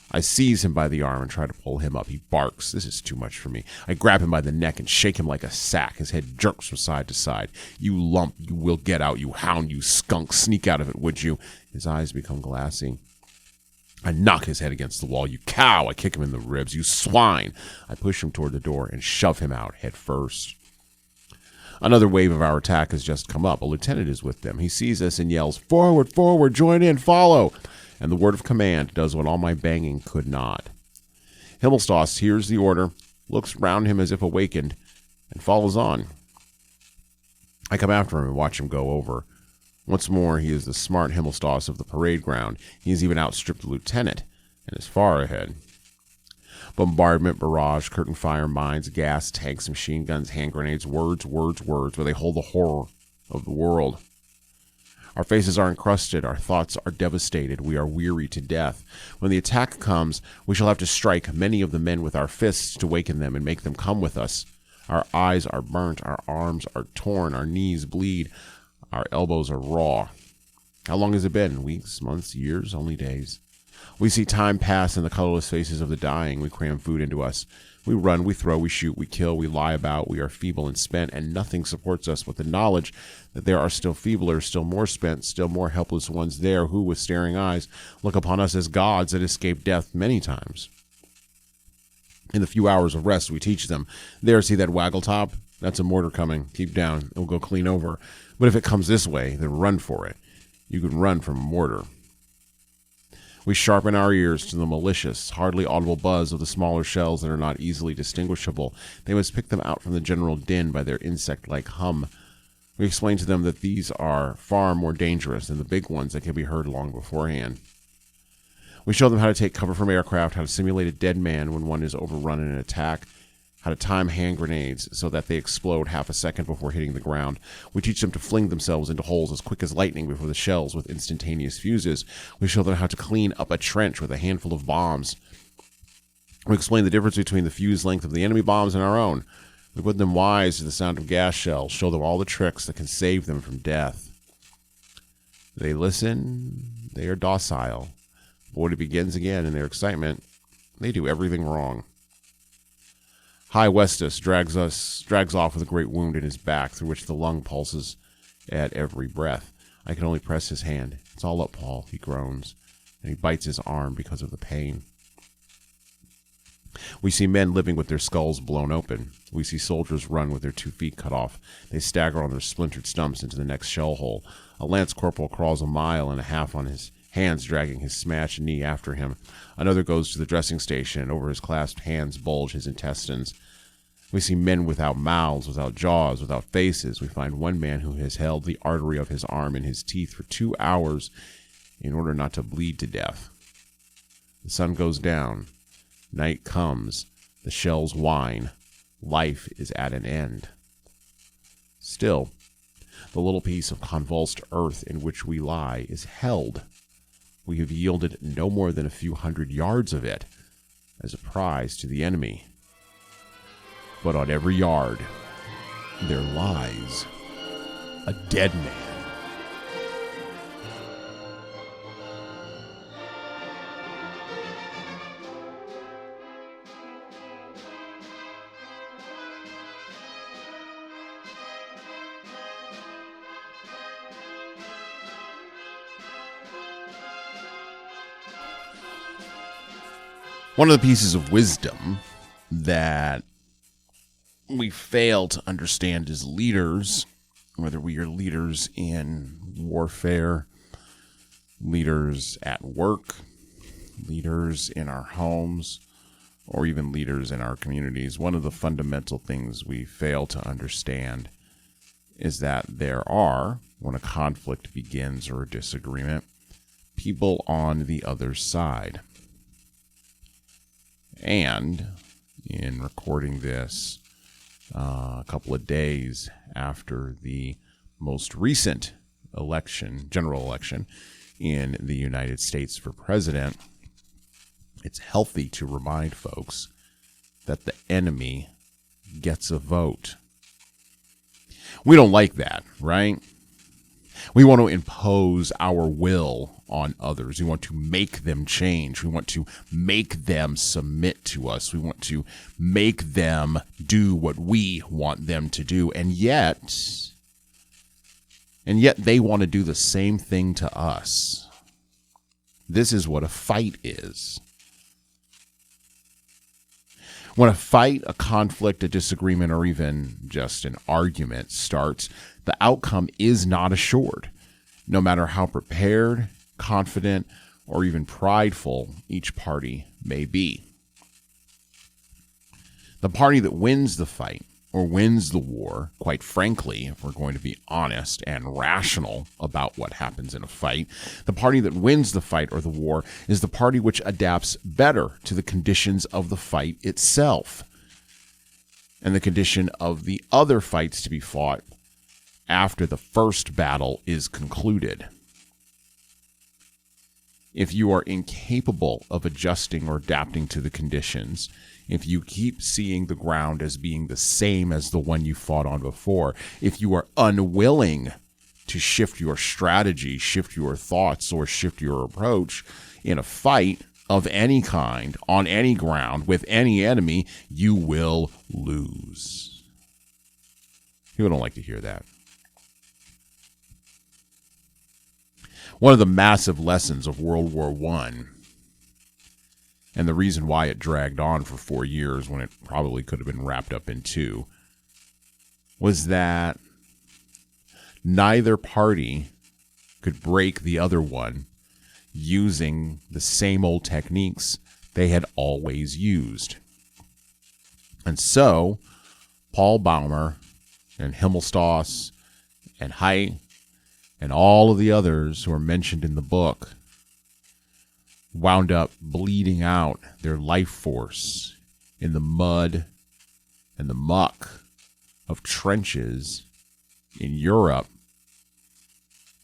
I seize him by the arm and try to pull him up. He barks. This is too much for me. I grab him by the neck and shake him like a sack. His head jerks from side to side. You lump, you will get out, you hound, you skunk. Sneak out of it, would you? His eyes become glassy. I knock his head against the wall. You cow! I kick him in the ribs. You swine! I push him toward the door and shove him out head first. Another wave of our attack has just come up. A lieutenant is with them. He sees us and yells, "Forward, forward, join in, follow!" And the word of command does what all my banging could not. Himmelstoss hears the order, looks round him as if awakened, and follows on. I come after him and watch him go over. Once more, he is the smart Himmelstoss of the parade ground. He has even outstripped the lieutenant, and is far ahead. Bombardment, barrage, curtain fire, mines, gas, tanks, machine guns, hand grenades, words, words, words, where they hold the horror of the world. Our faces are encrusted, our thoughts are devastated, we are weary to death. When the attack comes, we shall have to strike many of the men with our fists to waken them and make them come with us. Our eyes are burnt, our arms are torn, our knees bleed, our elbows are raw. How long has it been? Weeks, months, years, only days. We see time pass in the colorless faces of the dying. We cram food into us. We run, we throw, we shoot, we kill, we lie about. We are feeble and spent, and nothing supports us but the knowledge that there are still feebler, still more spent, still more helpless ones there who, with staring eyes, look upon us as gods that escaped death many times. In the few hours of rest, we teach them. There, see that waggle top? That's a mortar coming. Keep down. It will go clean over. But if it comes this way, then run for it. You can run from a mortar. We sharpen our ears to the malicious, hardly audible buzz of the smaller shells that are not easily distinguishable. They must pick them out from the general din by their insect-like hum. We explain to them that these are far more dangerous than the big ones that can be heard long beforehand. We show them how to take cover from aircraft, how to simulate a dead man when one is overrun in an attack, how to time hand grenades so that they explode half a second before hitting the ground. We teach them to fling themselves into holes as quick as lightning before the shells with instantaneous fuses. We show them how to clean up a trench with a handful of bombs. We explain the difference between the fuse length of the enemy bombs and our own. We put them wise to the sound of gas shells, show them all the tricks that can save them from death. They listen, they are docile. But when it begins again in their excitement, they do everything wrong. High Westus drags off with a great wound in his back, through which the lung pulses at every breath. I can only press his hand. It's all up, Paul, he groans, and he bites his arm because of the pain. We see men living with their skulls blown open. We see soldiers run with their 2 feet cut off. They stagger on their splintered stumps into the next shell hole. A lance corporal crawls 1.5 miles on his hands, dragging his smashed knee after him. Another goes to the dressing station, and over his clasped hands bulge his intestines. We see men without mouths, without jaws, without faces. We find one man who has held the artery of his arm in his teeth for 2 hours in order not to bleed to death. The sun goes down. Night comes. The shells whine. Life is at an end. Still, the little piece of convulsed earth in which we lie is held. We have yielded no more than a few hundred yards of it as a prize to the enemy. But on every yard, there lies a dead man. One of the pieces of wisdom that we fail to understand as leaders, whether we are leaders in warfare, leaders at work, leaders in our homes, or even leaders in our communities, one of the fundamental things we fail to understand is that there are, when a conflict begins or a disagreement, people on the other side. And in recording this a couple of days after the most recent election, general election in the United States for president, it's healthy to remind folks that the enemy gets a vote. We don't like that, right? We want to impose our will on others. We want to make them change. We want to make them submit to us. We want to make them do what we want them to do. And yet they want to do the same thing to us. This is what a fight is. When a fight, a conflict, a disagreement, or even just an argument starts, the outcome is not assured, no matter how prepared, confident, or even prideful each party may be. The party that wins the fight or wins the war, quite frankly, if we're going to be honest and rational about what happens in a fight, the party that wins the fight or the war is the party which adapts better to the conditions of the fight itself and the condition of the other fights to be fought after the first battle is concluded. If you are incapable of adjusting or adapting to the conditions, if you keep seeing the ground as being the same as the one you fought on before, if you are unwilling to shift your strategy, shift your thoughts, or shift your approach in a fight of any kind, on any ground, with any enemy, you will lose. People don't like to hear that. One of the massive lessons of World War I, and the reason why it dragged on for 4 years when it probably could have been wrapped up in 2, was that neither party could break the other one using the same old techniques they had always used. And so, Paul Baumer and Himmelstoss and Haidt and all of the others who are mentioned in the book wound up bleeding out their life force in the mud and the muck of trenches in Europe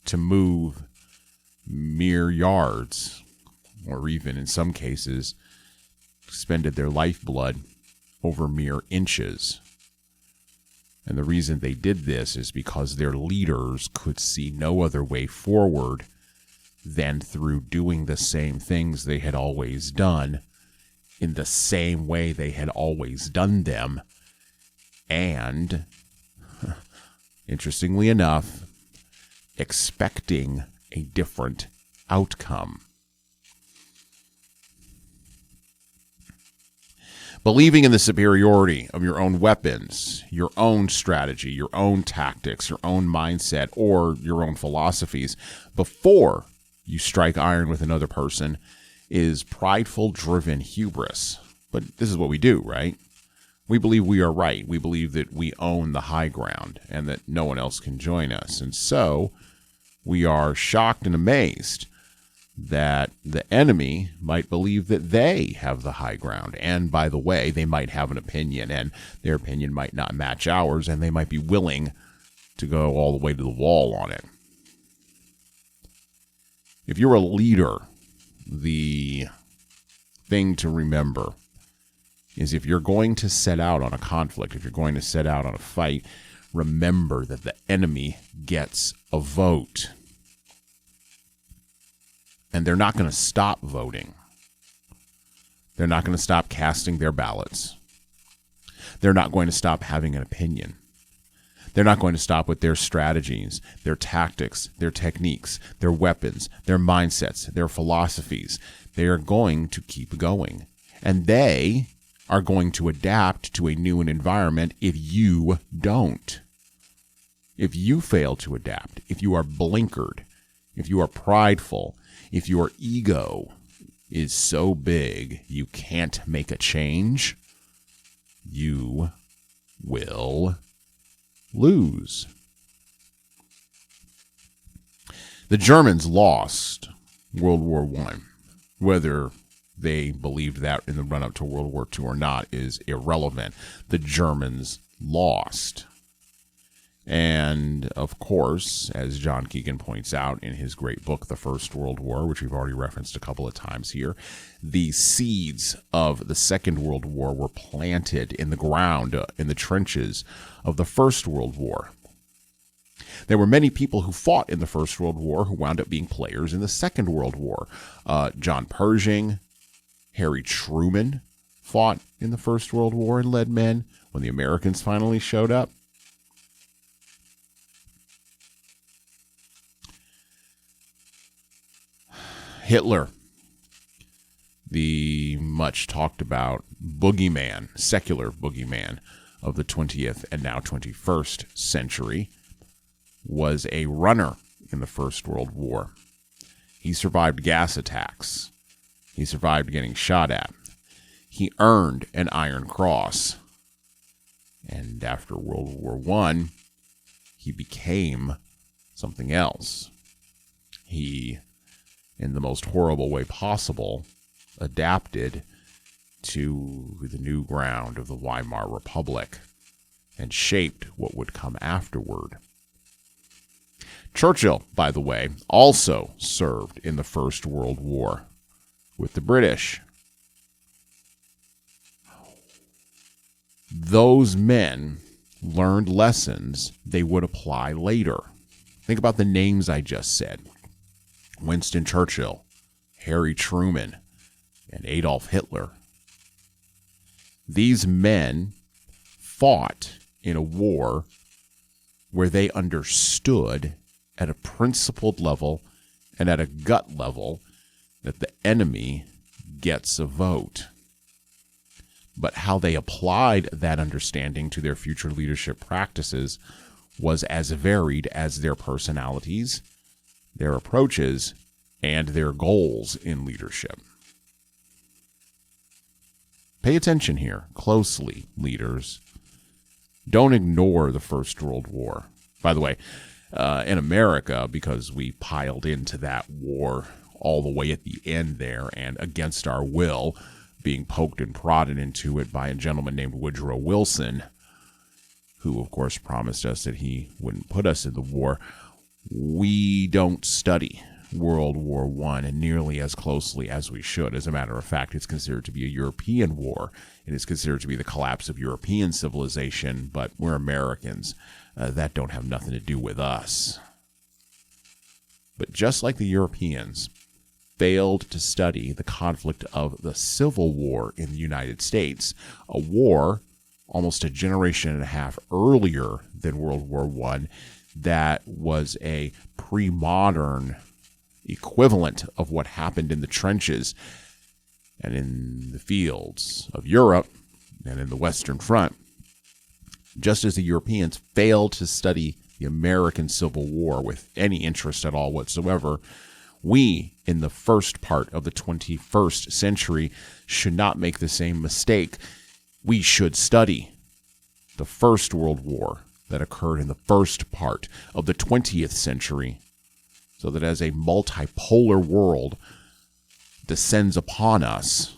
to move mere yards, or even in some cases expended their lifeblood over mere inches. And the reason they did this is because their leaders could see no other way forward than through doing the same things they had always done in the same way they had always done them. And, interestingly enough, expecting a different outcome. Believing in the superiority of your own weapons, your own strategy, your own tactics, your own mindset, or your own philosophies before you strike iron with another person is prideful, driven hubris. But this is what we do, right? We believe we are right. We believe that we own the high ground and that no one else can join us. And so we are shocked and amazed that the enemy might believe that they have the high ground. And by the way, they might have an opinion, and their opinion might not match ours, and they might be willing to go all the way to the wall on it. If you're a leader, the thing to remember is if you're going to set out on a conflict, if you're going to set out on a fight, remember that the enemy gets a vote. And they're not going to stop voting. They're not going to stop casting their ballots. They're not going to stop having an opinion. They're not going to stop with their strategies, their tactics, their techniques, their weapons, their mindsets, their philosophies. They are going to keep going. And they are going to adapt to a new environment if you don't. If you fail to adapt, if you are blinkered, if you are prideful, if your ego is so big you can't make a change, you will lose. The Germans lost World War I. Whether they believed that in the run-up to World War II or not is irrelevant. The Germans lost. And, of course, as John Keegan points out in his great book, The First World War, which we've already referenced a couple of times here, the seeds of the Second World War were planted in the ground, in the trenches of the First World War. There were many people who fought in the First World War who wound up being players in the Second World War. John Pershing, Harry Truman fought in the First World War and led men when the Americans finally showed up. Hitler, the much talked about boogeyman, secular boogeyman of the 20th and now 21st century, was a runner in the First World War. He survived gas attacks. He survived getting shot at. He earned an Iron Cross. And after World War I, he became something else. He, in the most horrible way possible, adapted to the new ground of the Weimar Republic and shaped what would come afterward. Churchill, by the way, also served in the First World War with the British. Those men learned lessons they would apply later. Think about the names I just said. Winston Churchill, Harry Truman, and Adolf Hitler. These men fought in a war where they understood at a principled level and at a gut level that the enemy gets a vote. But how they applied that understanding to their future leadership practices was as varied as their personalities, their approaches, and their goals in leadership. Pay attention here closely, leaders. Don't ignore the First World War. By the way, in America, because we piled into that war all the way at the end there and against our will, being poked and prodded into it by a gentleman named Woodrow Wilson, who, of course, promised us that he wouldn't put us in the war, we don't study World War I nearly as closely as we should. As a matter of fact, it's considered to be a European war. It is considered to be the collapse of European civilization, but we're Americans. That don't have nothing to do with us. But just like the Europeans failed to study the conflict of the Civil War in the United States, a war almost a generation and a half earlier than World War I that was a pre-modern equivalent of what happened in the trenches and in the fields of Europe and in the Western Front. Just as the Europeans failed to study the American Civil War with any interest at all whatsoever, we, in the first part of the 21st century, should not make the same mistake. We should study the First World War that occurred in the first part of the 20th century, so that as a multipolar world descends upon us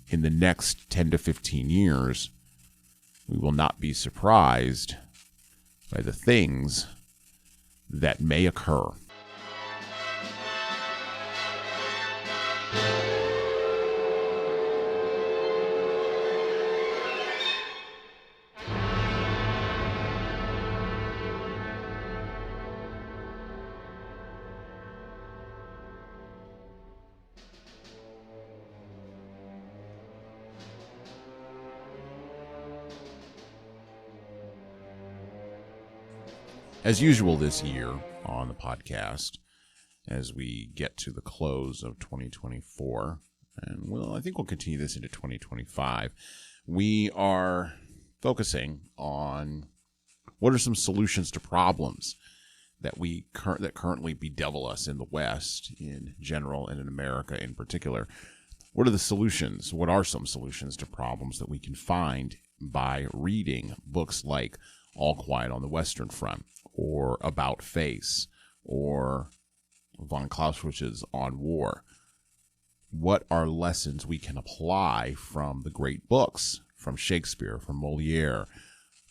in the next 10 to 15 years, we will not be surprised by the things that may occur. As usual this year on the podcast, as we get to the close of 2024 and I think we'll continue this into 2025. We are focusing on what are some solutions to problems that that currently bedevil us in the West in general and in America in particular. What are the solutions? What are some solutions to problems that we can find by reading books like All Quiet on the Western Front, or About Face, or von Clausewitz's On War? What are lessons we can apply from the great books, from Shakespeare, from Moliere,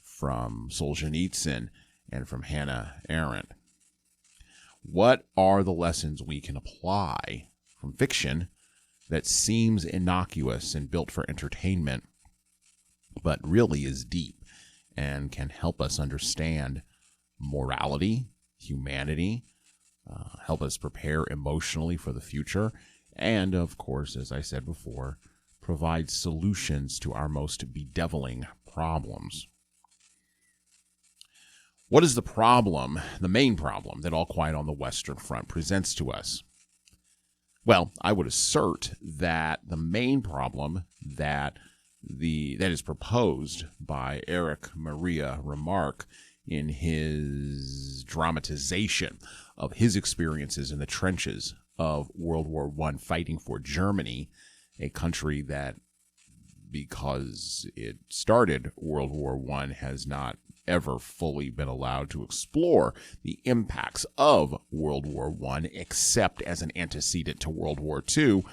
from Solzhenitsyn, and from Hannah Arendt? What are the lessons we can apply from fiction that seems innocuous and built for entertainment, but really is deep and can help us understand morality, humanity, help us prepare emotionally for the future, and, of course, as I said before, provide solutions to our most bedeviling problems? What is the problem, the main problem, that All Quiet on the Western Front presents to us? Well, I would assert that the main problem that is proposed by Erich Maria Remarque in his dramatization of his experiences in the trenches of World War I, fighting for Germany, a country that, because it started World War I, has not ever fully been allowed to explore the impacts of World War I, except as an antecedent to World War II.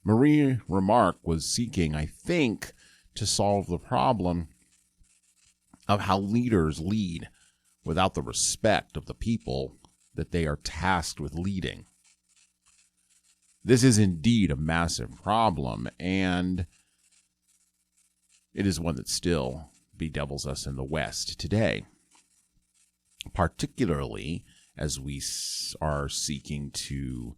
Marie Remarque was seeking, I think, to solve the problem of how leaders lead without the respect of the people that they are tasked with leading. This is indeed a massive problem, and it is one that still bedevils us in the West today, particularly as we are seeking to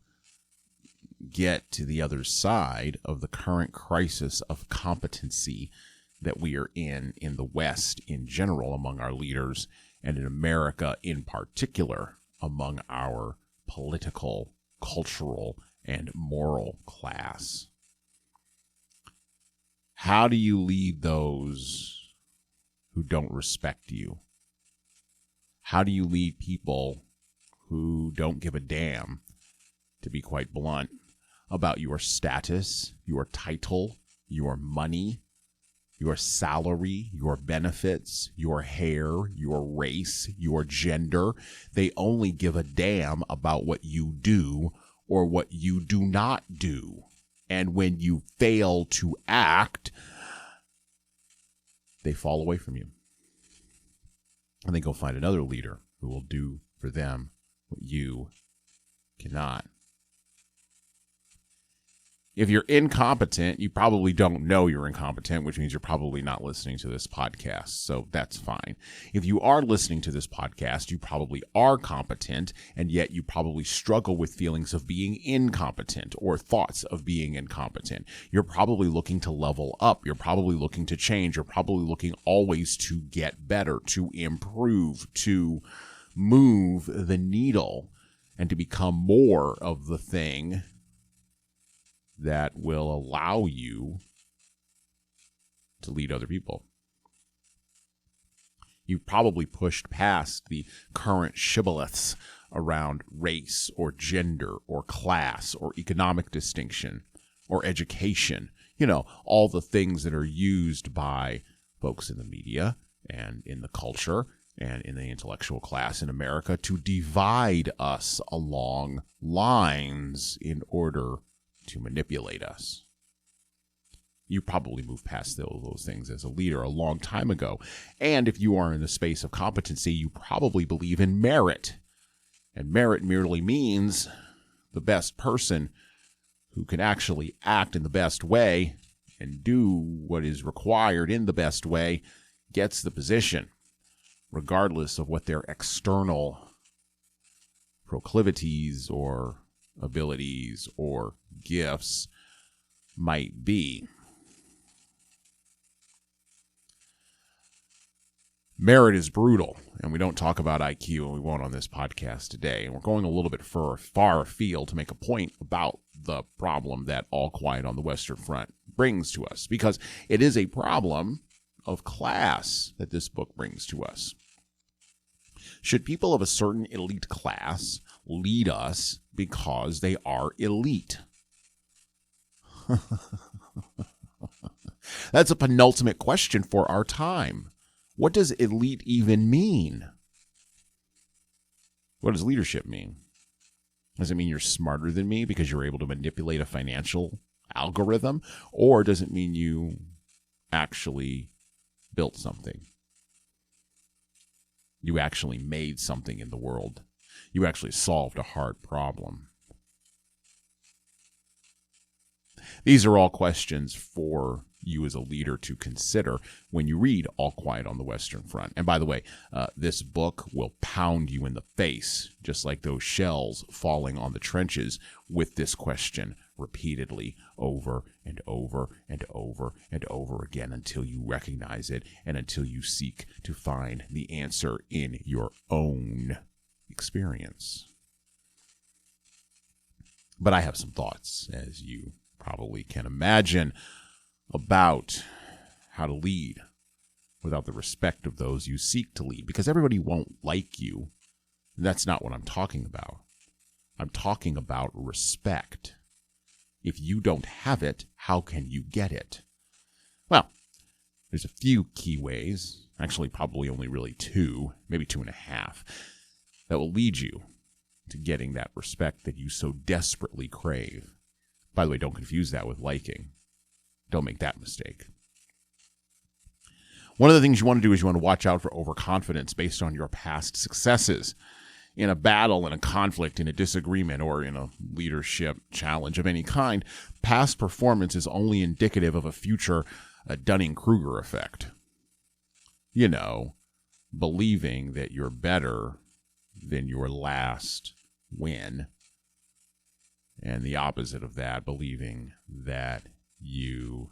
get to the other side of the current crisis of competency that we are in the West in general among our leaders, and in America in particular among our political, cultural, and moral class. How do you lead those who don't respect you? How do you lead people who don't give a damn, to be quite blunt, about your status, your title, your money, your salary, your benefits, your hair, your race, your gender? They only give a damn about what you do or what you do not do. And when you fail to act, they fall away from you. And they go find another leader who will do for them what you cannot. If you're incompetent, you probably don't know you're incompetent, which means you're probably not listening to this podcast. So that's fine. If you are listening to this podcast, you probably are competent, and yet you probably struggle with feelings of being incompetent or thoughts of being incompetent. You're probably looking to level up. You're probably looking to change. You're probably looking always to get better, to improve, to move the needle, and to become more of the thing that will allow you to lead other people. You've probably pushed past the current shibboleths around race or gender or class or economic distinction or education. You know, all the things that are used by folks in the media and in the culture and in the intellectual class in America to divide us along lines in order to manipulate us. You probably moved past those things as a leader a long time ago. And if you are in the space of competency, you probably believe in merit. And merit merely means the best person who can actually act in the best way and do what is required in the best way gets the position, regardless of what their external proclivities or abilities or gifts might be. Merit is brutal, and we don't talk about IQ, and we won't on this podcast today. And we're going a little bit far afield to make a point about the problem that All Quiet on the Western Front brings to us, because it is a problem of class that this book brings to us. Should people of a certain elite class lead us because they are elite? That's a penultimate question for our time. What does elite even mean? What does leadership mean? Does it mean you're smarter than me because you're able to manipulate a financial algorithm? Or does it mean you actually built something? You actually made something in the world. You actually solved a hard problem. These are all questions for you as a leader to consider when you read All Quiet on the Western Front. And by the way, this book will pound you in the face, just like those shells falling on the trenches, with this question repeatedly over and over and over and over again until you recognize it and until you seek to find the answer in your own experience. But I have some thoughts, as you probably can imagine, about how to lead without the respect of those you seek to lead, because everybody won't like you. That's not what I'm talking about. I'm talking about respect. If you don't have it, how can you get it? Well, there's a few key ways, actually probably only really two, maybe 2.5, that will lead you to getting that respect that you so desperately crave. By the way, don't confuse that with liking. Don't make that mistake. One of the things you want to do is you want to watch out for overconfidence based on your past successes. In a battle, in a conflict, in a disagreement, or in a leadership challenge of any kind, past performance is only indicative of a future Dunning-Kruger effect. You know, believing that you're better than your last win. And the opposite of that, believing that you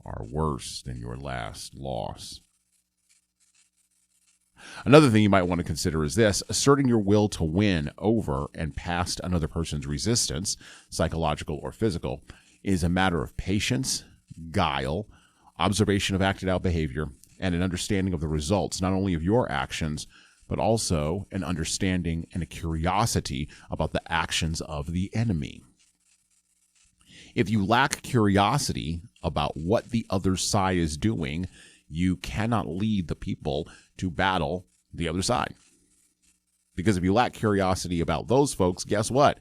are worse than your last loss. Another thing you might want to consider is this: asserting your will to win over and past another person's resistance, psychological or physical, is a matter of patience, guile, observation of acted out behavior, and an understanding of the results, not only of your actions, but also an understanding and a curiosity about the actions of the enemy. If you lack curiosity about what the other side is doing, you cannot lead the people to battle the other side. Because if you lack curiosity about those folks, guess what?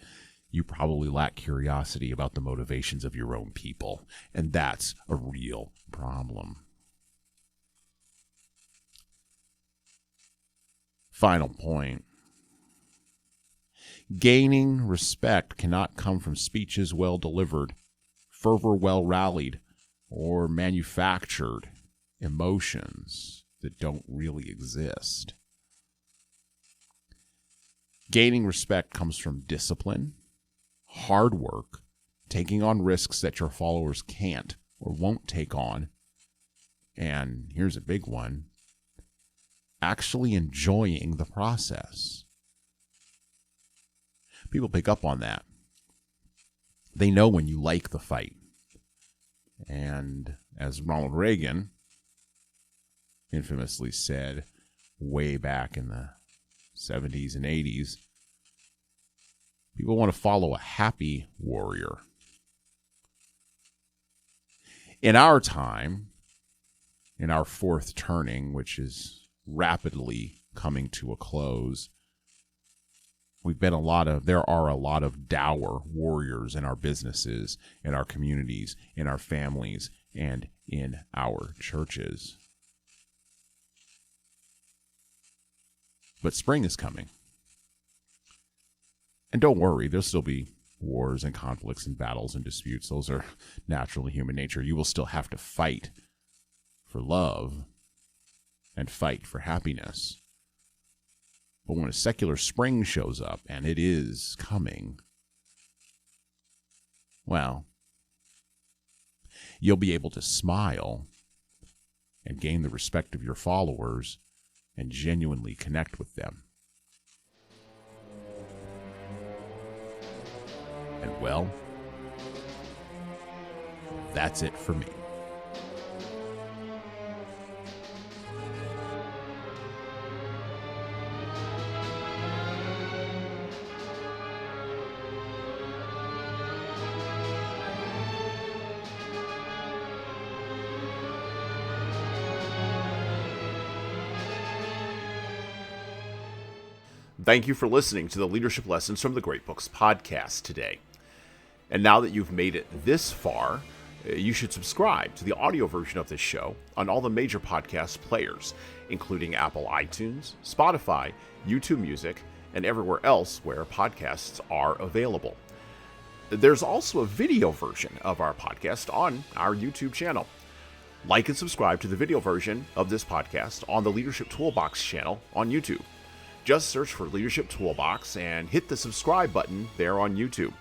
You probably lack curiosity about the motivations of your own people. And that's a real problem. Final point. Gaining respect cannot come from speeches well delivered, fervor well rallied, or manufactured emotions that don't really exist. Gaining respect comes from discipline, hard work, taking on risks that your followers can't or won't take on, and here's a big one: actually enjoying the process. People pick up on that. They know when you like the fight. And as Ronald Reagan infamously said way back in the 70s and 80s, people want to follow a happy warrior. In our time, in our fourth turning, which is rapidly coming to a close, there are a lot of dour warriors in our businesses, in our communities, in our families, and in our churches. But spring is coming. And don't worry, there'll still be wars and conflicts and battles and disputes. Those are natural to human nature. You will still have to fight for love and fight for happiness. But when a secular spring shows up, and it is coming, well, you'll be able to smile and gain the respect of your followers and genuinely connect with them. And Well, that's it for me. Thank you for listening to the Leadership Lessons from the Great Books podcast today. And now that you've made it this far, you should subscribe to the audio version of this show on all the major podcast players, including Apple iTunes, Spotify, YouTube Music, and everywhere else where podcasts are available. There's also a video version of our podcast on our YouTube channel. Like and subscribe to the video version of this podcast on the Leadership Toolbox channel on YouTube. Just search for Leadership Toolbox and hit the subscribe button there on YouTube.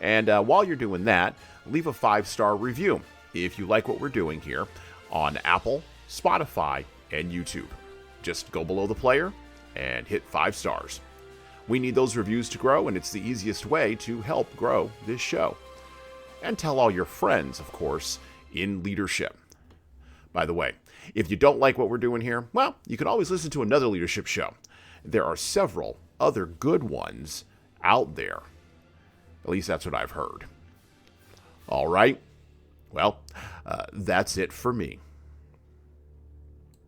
And while you're doing that, leave a 5-star review if you like what we're doing here on Apple, Spotify, and YouTube. Just go below the player and hit 5 stars. We need those reviews to grow, and it's the easiest way to help grow this show. And tell all your friends, of course, in leadership. By the way, if you don't like what we're doing here, well, you can always listen to another leadership show. There are several other good ones out there. At least that's what I've heard. All right. Well, that's it for me.